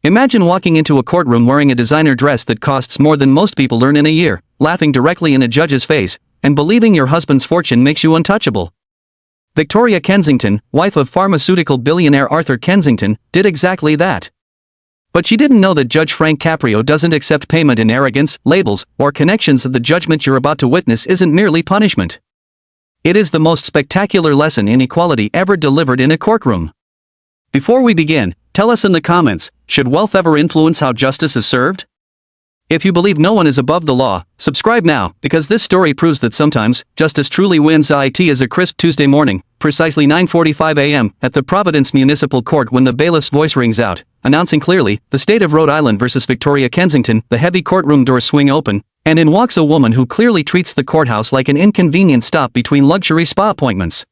Imagine walking into a courtroom wearing a designer dress that costs more than most people earn in a year, laughing directly in a judge's face, and believing your husband's fortune makes you untouchable. Victoria Kensington, wife of pharmaceutical billionaire Arthur Kensington, did exactly that. But she didn't know that Judge Frank Caprio doesn't accept payment in arrogance, labels, or connections. That the judgment you're about to witness isn't merely punishment. It is the most spectacular lesson in equality ever delivered in a courtroom. Before we begin, tell us in the comments, should wealth ever influence how justice is served? If you believe no one is above the law, subscribe now, because this story proves that sometimes, justice truly wins. It is a crisp Tuesday morning, precisely 9:45 a.m., at the Providence Municipal Court when the bailiff's voice rings out, announcing clearly, the state of Rhode Island versus Victoria Kensington. The heavy courtroom doors swing open, and in walks a woman who clearly treats the courthouse like an inconvenient stop between luxury spa appointments.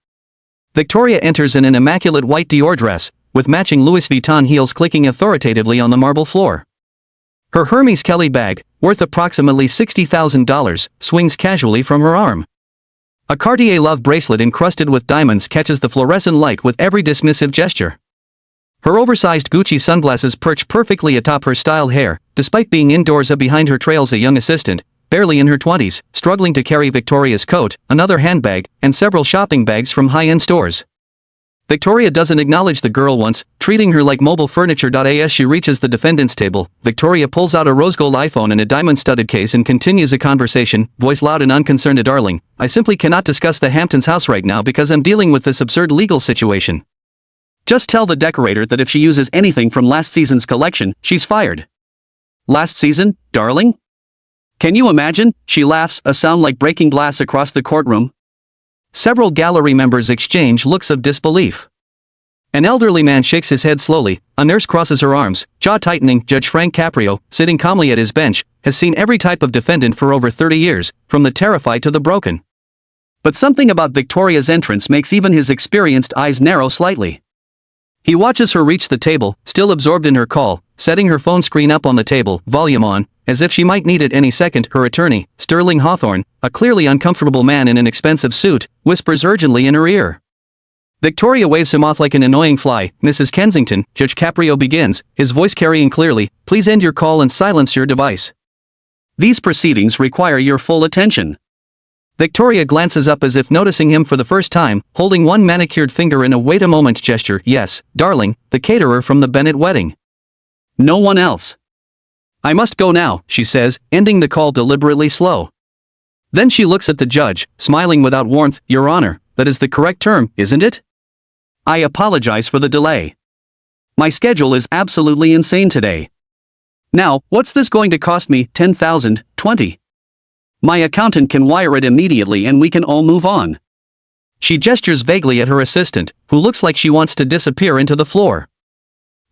Victoria enters in an immaculate white Dior dress, with matching Louis Vuitton heels clicking authoritatively on the marble floor. Her Hermes Kelly bag, worth approximately $60,000, swings casually from her arm. A Cartier love bracelet encrusted with diamonds catches the fluorescent light with every dismissive gesture. Her oversized Gucci sunglasses perch perfectly atop her styled hair, despite being indoors. Behind her trails a young assistant, barely in her 20s, struggling to carry Victoria's coat, another handbag, and several shopping bags from high-end stores. Victoria doesn't acknowledge the girl once, treating her like mobile furniture. As she reaches the defendant's table, Victoria pulls out a rose gold iPhone and a diamond-studded case and continues a conversation, voice loud and unconcerned. Darling, I simply cannot discuss the Hamptons house right now because I'm dealing with this absurd legal situation. Just tell the decorator that if she uses anything from last season's collection, she's fired. Last season, darling? Can you imagine? She laughs, a sound like breaking glass across the courtroom. Several gallery members exchange looks of disbelief. An elderly man shakes his head slowly, a nurse crosses her arms, jaw tightening. Judge Frank Caprio, sitting calmly at his bench, has seen every type of defendant for over 30 years, from the terrified to the broken. But something about Victoria's entrance makes even his experienced eyes narrow slightly. He watches her reach the table, still absorbed in her call, setting her phone screen up on the table, volume on, as if she might need it any second. Her attorney, Sterling Hawthorne, a clearly uncomfortable man in an expensive suit, whispers urgently in her ear. Victoria waves him off like an annoying fly. Mrs. Kensington, Judge Caprio begins, his voice carrying clearly, please end your call and silence your device. These proceedings require your full attention. Victoria glances up as if noticing him for the first time, holding one manicured finger in a wait a moment gesture. Yes, darling, the caterer from the Bennett wedding. No one else. I must go now, she says, ending the call deliberately slow. Then she looks at the judge, smiling without warmth. Your Honor, that is the correct term, isn't it? I apologize for the delay. My schedule is absolutely insane today. Now, what's this going to cost me? 10,000, 20. My accountant can wire it immediately and we can all move on. She gestures vaguely at her assistant, who looks like she wants to disappear into the floor.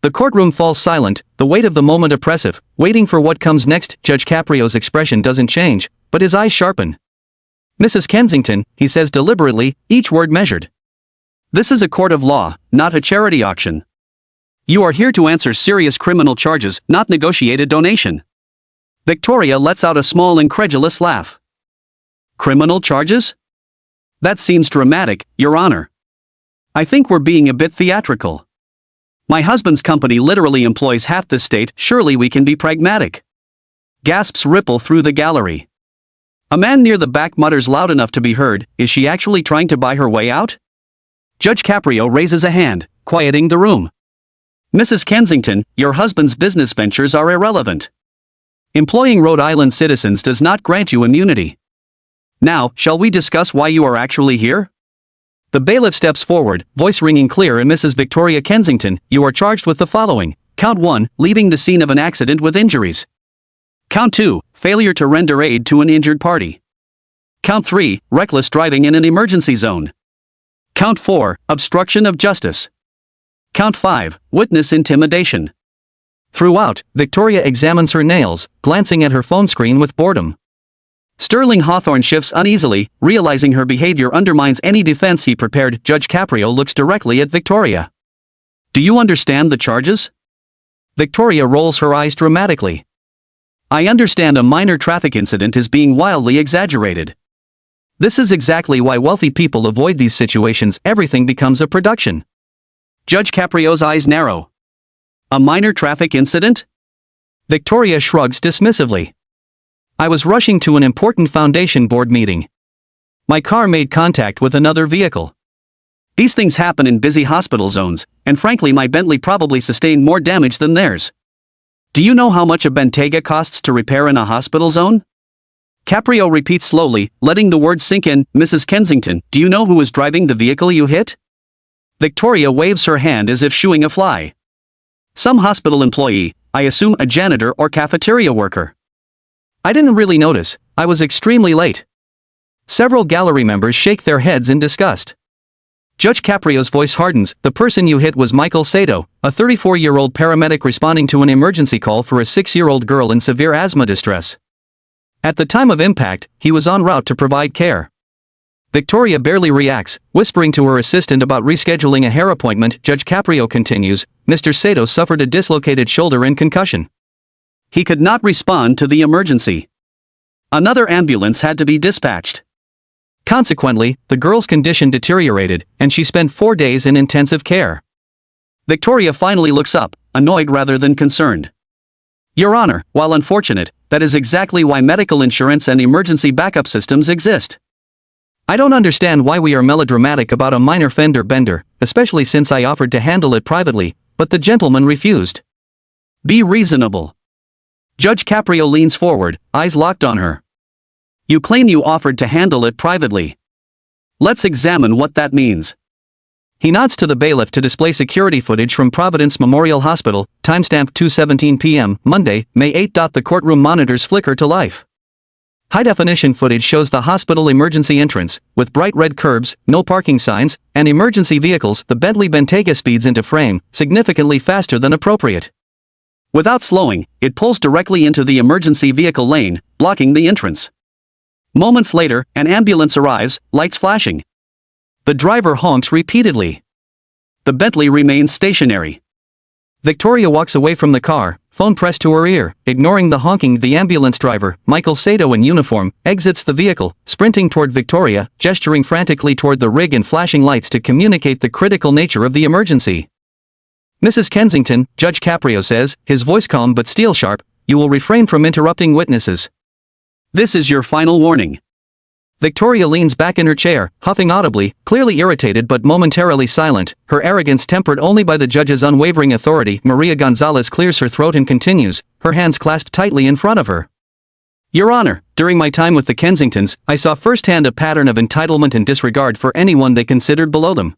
The courtroom falls silent, the weight of the moment oppressive, waiting for what comes next. Judge Caprio's expression doesn't change, but his eyes sharpen. Mrs. Kensington, he says deliberately, each word measured. This is a court of law, not a charity auction. You are here to answer serious criminal charges, not negotiate a donation. Victoria lets out a small incredulous laugh. Criminal charges? That seems dramatic, Your Honor. I think we're being a bit theatrical. My husband's company literally employs half the state. Surely we can be pragmatic. Gasps ripple through the gallery. A man near the back mutters loud enough to be heard, is she actually trying to buy her way out? Judge Caprio raises a hand, quieting the room. Mrs. Kensington, your husband's business ventures are irrelevant. Employing Rhode Island citizens does not grant you immunity. Now, shall we discuss why you are actually here? The bailiff steps forward, voice ringing clear. And Mrs. Victoria Kensington, you are charged with the following. Count 1, leaving the scene of an accident with injuries. Count 2, failure to render aid to an injured party. Count 3, reckless driving in an emergency zone. Count 4, obstruction of justice. Count 5, witness intimidation. Throughout, Victoria examines her nails, glancing at her phone screen with boredom. Sterling Hawthorne shifts uneasily, realizing her behavior undermines any defense he prepared. Judge Caprio looks directly at Victoria. Do you understand the charges? Victoria rolls her eyes dramatically. I understand a minor traffic incident is being wildly exaggerated. This is exactly why wealthy people avoid these situations. Everything becomes a production. Judge Caprio's eyes narrow. A minor traffic incident? Victoria shrugs dismissively. I was rushing to an important foundation board meeting. My car made contact with another vehicle. These things happen in busy hospital zones, and frankly my Bentley probably sustained more damage than theirs. Do you know how much a Bentayga costs to repair in a hospital zone? Caprio repeats slowly, letting the words sink in. Mrs. Kensington, do you know who was driving the vehicle you hit? Victoria waves her hand as if shooing a fly. Some hospital employee, I assume a janitor or cafeteria worker. I didn't really notice, I was extremely late. Several gallery members shake their heads in disgust. Judge Caprio's voice hardens. The person you hit was Michael Sato, a 34-year-old paramedic responding to an emergency call for a 6-year-old girl in severe asthma distress. At the time of impact, he was en route to provide care. Victoria barely reacts, whispering to her assistant about rescheduling a hair appointment. Judge Caprio continues, Mr. Sato suffered a dislocated shoulder and concussion. He could not respond to the emergency. Another ambulance had to be dispatched. Consequently, the girl's condition deteriorated, and she spent 4 days in intensive care. Victoria finally looks up, annoyed rather than concerned. Your Honor, while unfortunate, that is exactly why medical insurance and emergency backup systems exist. I don't understand why we are melodramatic about a minor fender bender, especially since I offered to handle it privately, but the gentleman refused. Be reasonable. Judge Caprio leans forward, eyes locked on her. You claim you offered to handle it privately. Let's examine what that means. He nods to the bailiff to display security footage from Providence Memorial Hospital, timestamp 2:17 p.m., Monday, May 8. The courtroom monitors flicker to life. High-definition footage shows the hospital emergency entrance, with bright red curbs, no parking signs, and emergency vehicles. The Bentley Bentayga speeds into frame, significantly faster than appropriate. Without slowing, it pulls directly into the emergency vehicle lane, blocking the entrance. Moments later, an ambulance arrives, lights flashing. The driver honks repeatedly. The Bentley remains stationary. Victoria walks away from the car, phone pressed to her ear, ignoring the honking. The ambulance driver, Michael Sato in uniform, exits the vehicle, sprinting toward Victoria, gesturing frantically toward the rig and flashing lights to communicate the critical nature of the emergency. Mrs. Kensington, Judge Caprio says, his voice calm but steel-sharp, you will refrain from interrupting witnesses. This is your final warning. Victoria leans back in her chair, huffing audibly, clearly irritated but momentarily silent, her arrogance tempered only by the judge's unwavering authority. Maria Gonzalez clears her throat and continues, her hands clasped tightly in front of her. Your Honor, during my time with the Kensingtons, I saw firsthand a pattern of entitlement and disregard for anyone they considered below them.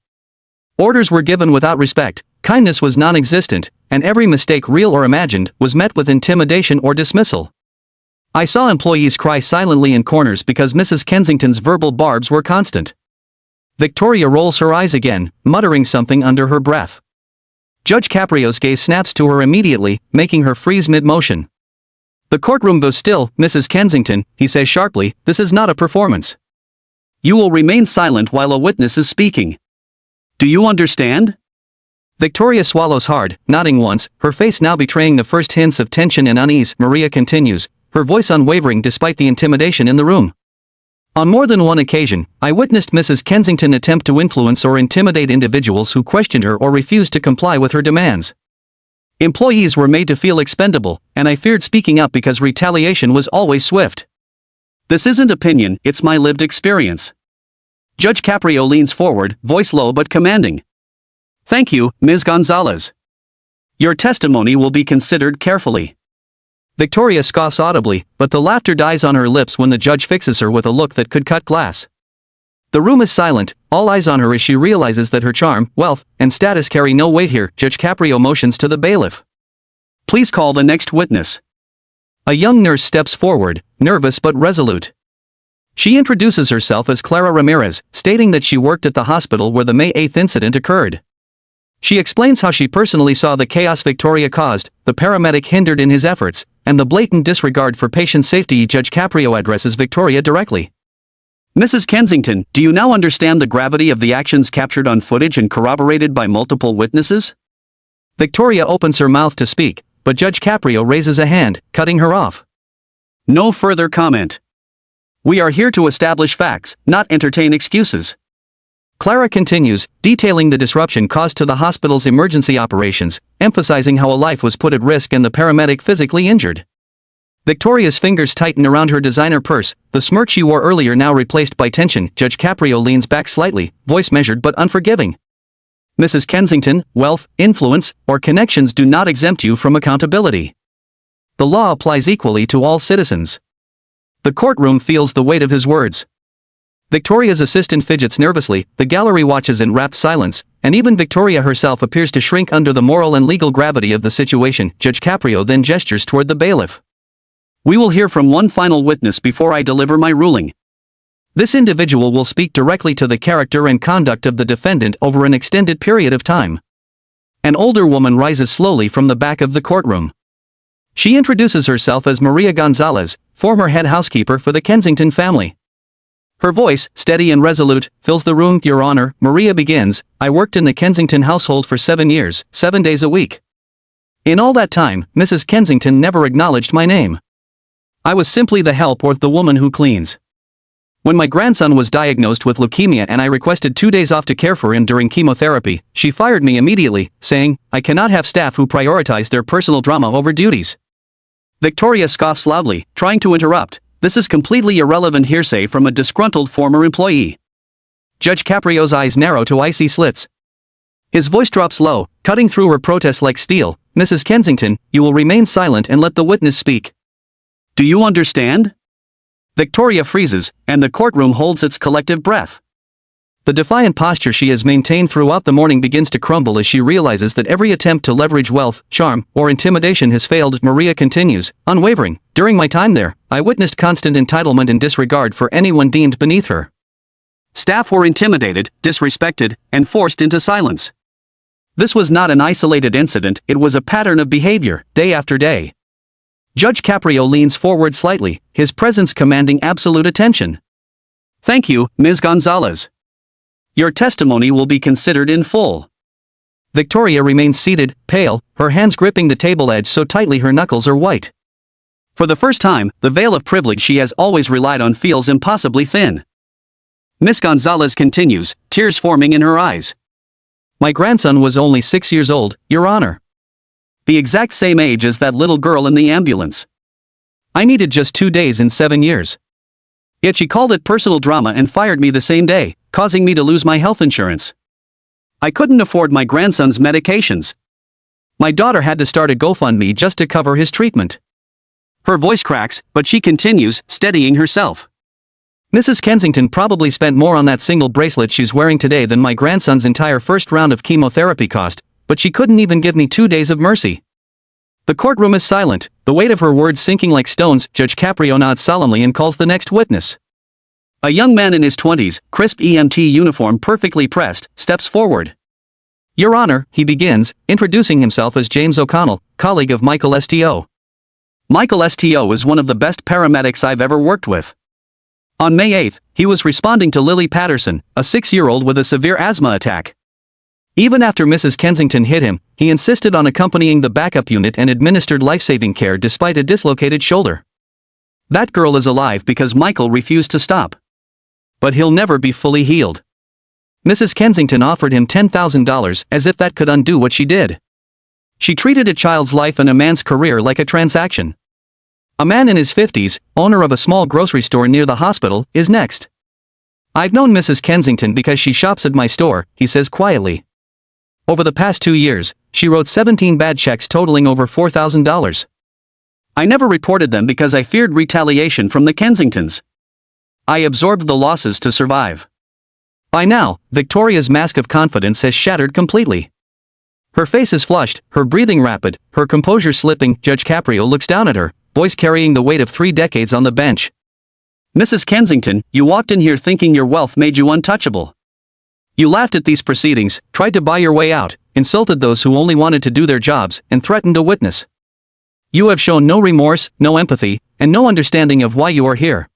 Orders were given without respect, kindness was non-existent, and every mistake, real or imagined, was met with intimidation or dismissal. I saw employees cry silently in corners because Mrs. Kensington's verbal barbs were constant. Victoria rolls her eyes again, muttering something under her breath. Judge Caprio's gaze snaps to her immediately, making her freeze mid-motion. The courtroom goes still. Mrs. Kensington, he says sharply, this is not a performance. You will remain silent while a witness is speaking. Do you understand? Victoria swallows hard, nodding once, her face now betraying the first hints of tension and unease. Maria continues, her voice unwavering despite the intimidation in the room. On more than one occasion, I witnessed Mrs. Kensington attempt to influence or intimidate individuals who questioned her or refused to comply with her demands. Employees were made to feel expendable, and I feared speaking up because retaliation was always swift. This isn't opinion, it's my lived experience. Judge Caprio leans forward, voice low but commanding. Thank you, Ms. Gonzalez. Your testimony will be considered carefully. Victoria scoffs audibly, but the laughter dies on her lips when the judge fixes her with a look that could cut glass. The room is silent, all eyes on her as she realizes that her charm, wealth, and status carry no weight here. Judge Caprio motions to the bailiff. Please call the next witness. A young nurse steps forward, nervous but resolute. She introduces herself as Clara Ramirez, stating that she worked at the hospital where the May 8 incident occurred. She explains how she personally saw the chaos Victoria caused, the paramedic hindered in his efforts, and the blatant disregard for patient safety. Judge Caprio addresses Victoria directly. Mrs. Kensington, do you now understand the gravity of the actions captured on footage and corroborated by multiple witnesses? Victoria opens her mouth to speak, but Judge Caprio raises a hand, cutting her off. No further comment. We are here to establish facts, not entertain excuses. Clara continues, detailing the disruption caused to the hospital's emergency operations, emphasizing how a life was put at risk and the paramedic physically injured. Victoria's fingers tighten around her designer purse, the smirk she wore earlier now replaced by tension. Judge Caprio leans back slightly, voice measured but unforgiving. Mrs. Kensington, wealth, influence, or connections do not exempt you from accountability. The law applies equally to all citizens. The courtroom feels the weight of his words. Victoria's assistant fidgets nervously, the gallery watches in rapt silence, and even Victoria herself appears to shrink under the moral and legal gravity of the situation. Judge Caprio then gestures toward the bailiff. We will hear from one final witness before I deliver my ruling. This individual will speak directly to the character and conduct of the defendant over an extended period of time. An older woman rises slowly from the back of the courtroom. She introduces herself as Maria Gonzalez, former head housekeeper for the Kensington family. Her voice, steady and resolute, fills the room. Your Honor, Maria begins, I worked in the Kensington household for 7 years, 7 days a week. In all that time, Mrs. Kensington never acknowledged my name. I was simply the help or the woman who cleans. When my grandson was diagnosed with leukemia and I requested 2 days off to care for him during chemotherapy, she fired me immediately, saying, I cannot have staff who prioritize their personal drama over duties. Victoria scoffs loudly, trying to interrupt. This is completely irrelevant hearsay from a disgruntled former employee. Judge Caprio's eyes narrow to icy slits. His voice drops low, cutting through her protest like steel. Mrs. Kensington, you will remain silent and let the witness speak. Do you understand? Victoria freezes, and the courtroom holds its collective breath. The defiant posture she has maintained throughout the morning begins to crumble as she realizes that every attempt to leverage wealth, charm, or intimidation has failed. Maria continues, unwavering, during my time there, I witnessed constant entitlement and disregard for anyone deemed beneath her. Staff were intimidated, disrespected, and forced into silence. This was not an isolated incident, it was a pattern of behavior, day after day. Judge Caprio leans forward slightly, his presence commanding absolute attention. Thank you, Ms. Gonzalez. Your testimony will be considered in full. Victoria remains seated, pale, her hands gripping the table edge so tightly her knuckles are white. For the first time, the veil of privilege she has always relied on feels impossibly thin. Ms. Gonzalez continues, tears forming in her eyes. My grandson was only 6 years old, Your Honor. The exact same age as that little girl in the ambulance. I needed just 2 days in 7 years. Yet she called it personal drama and fired me the same day, causing me to lose my health insurance. I couldn't afford my grandson's medications. My daughter had to start a GoFundMe just to cover his treatment. Her voice cracks, but she continues, steadying herself. Mrs. Kensington probably spent more on that single bracelet she's wearing today than my grandson's entire first round of chemotherapy cost, but she couldn't even give me 2 days of mercy. The courtroom is silent, the weight of her words sinking like stones. Judge Caprio nods solemnly and calls the next witness. A young man in his 20s, crisp EMT uniform perfectly pressed, steps forward. Your Honor, he begins, introducing himself as James O'Connell, colleague of Michael Sto. Michael Sto is one of the best paramedics I've ever worked with. On May 8, he was responding to Lily Patterson, a 6-year-old with a severe asthma attack. Even after Mrs. Kensington hit him, he insisted on accompanying the backup unit and administered life-saving care despite a dislocated shoulder. That girl is alive because Michael refused to stop. But he'll never be fully healed. Mrs. Kensington offered him $10,000 as if that could undo what she did. She treated a child's life and a man's career like a transaction. A man in his 50s, owner of a small grocery store near the hospital, is next. I've known Mrs. Kensington because she shops at my store, he says quietly. Over the past 2 years, she wrote 17 bad checks totaling over $4,000. I never reported them because I feared retaliation from the Kensingtons. I absorbed the losses to survive. By now, Victoria's mask of confidence has shattered completely. Her face is flushed, her breathing rapid, her composure slipping. Judge Caprio looks down at her, voice carrying the weight of 3 decades on the bench. Mrs. Kensington, you walked in here thinking your wealth made you untouchable. You laughed at these proceedings, tried to buy your way out, insulted those who only wanted to do their jobs, and threatened a witness. You have shown no remorse, no empathy, and no understanding of why you are here.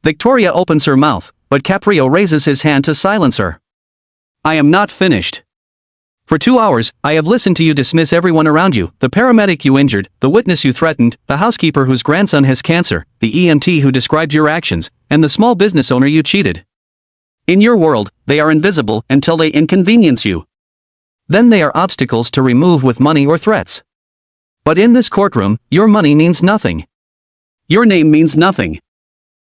Victoria opens her mouth, but Caprio raises his hand to silence her. I am not finished. For 2 hours, I have listened to you dismiss everyone around you, the paramedic you injured, the witness you threatened, the housekeeper whose grandson has cancer, the EMT who described your actions, and the small business owner you cheated. In your world, they are invisible until they inconvenience you. Then they are obstacles to remove with money or threats. But in this courtroom, your money means nothing. Your name means nothing.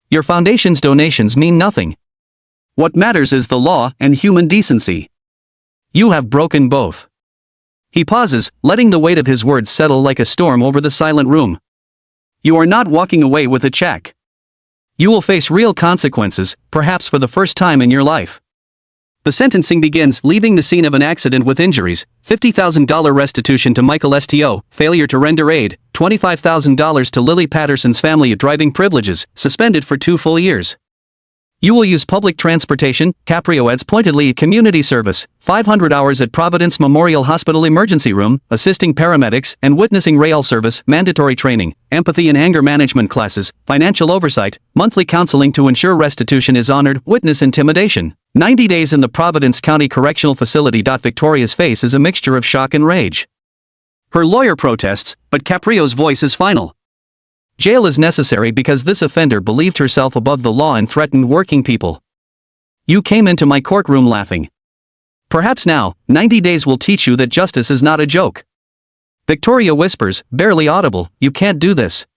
Your foundation's donations mean nothing. What matters is the law and human decency. You have broken both. He pauses, letting the weight of his words settle like a storm over the silent room. You are not walking away with a check. You will face real consequences, perhaps for the first time in your life. The sentencing begins, leaving the scene of an accident with injuries, $50,000 restitution to Michael Sto, failure to render aid, $25,000 to Lily Patterson's family, driving privileges, suspended for 2 full years. You will use public transportation, Caprio adds pointedly, community service, 500 hours at Providence Memorial Hospital emergency room, assisting paramedics and witnessing rail service, mandatory training, empathy and anger management classes, financial oversight, monthly counseling to ensure restitution is honored, witness intimidation. 90 days in the Providence County Correctional Facility. Victoria's face is a mixture of shock and rage. Her lawyer protests, but Caprio's voice is final. Jail is necessary because this offender believed herself above the law and threatened working people. You came into my courtroom laughing. Perhaps now, 90 days will teach you that justice is not a joke. Victoria whispers, barely audible, you can't do this.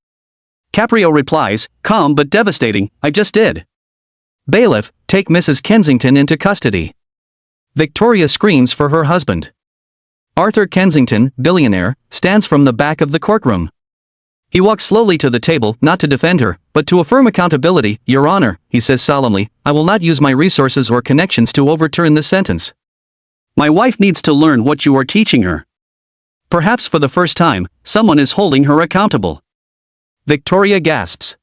Caprio replies, calm but devastating, I just did. Bailiff, take Mrs. Kensington into custody. Victoria screams for her husband. Arthur Kensington, billionaire, stands from the back of the courtroom. He walks slowly to the table, not to defend her, but to affirm accountability. Your Honor, he says solemnly, I will not use my resources or connections to overturn this sentence. My wife needs to learn what you are teaching her. Perhaps for the first time, someone is holding her accountable. Victoria gasps.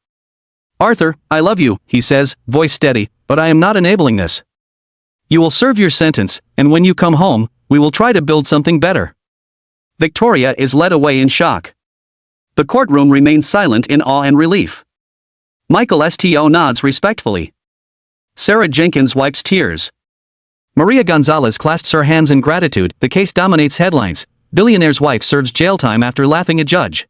Arthur, I love you, he says, voice steady, but I am not enabling this. You will serve your sentence, and when you come home, we will try to build something better. Victoria is led away in shock. The courtroom remains silent in awe and relief. Michael Sto nods respectfully. Sarah Jenkins wipes tears. Maria Gonzalez clasps her hands in gratitude. The case dominates headlines. Billionaire's wife serves jail time after laughing at judge.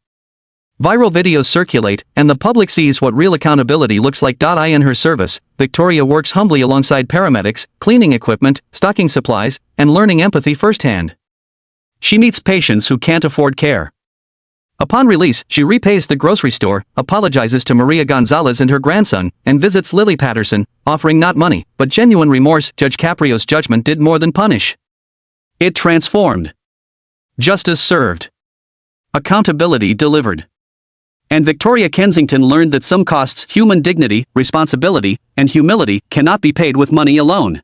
Viral videos circulate, and the public sees what real accountability looks like. In her service, Victoria works humbly alongside paramedics, cleaning equipment, stocking supplies, and learning empathy firsthand. She meets patients who can't afford care. Upon release, she repays the grocery store, apologizes to Maria Gonzalez and her grandson, and visits Lily Patterson, offering not money, but genuine remorse. Judge Caprio's judgment did more than punish. It transformed. Justice served. Accountability delivered. And Victoria Kensington learned that some costs, human dignity, responsibility, and humility, cannot be paid with money alone.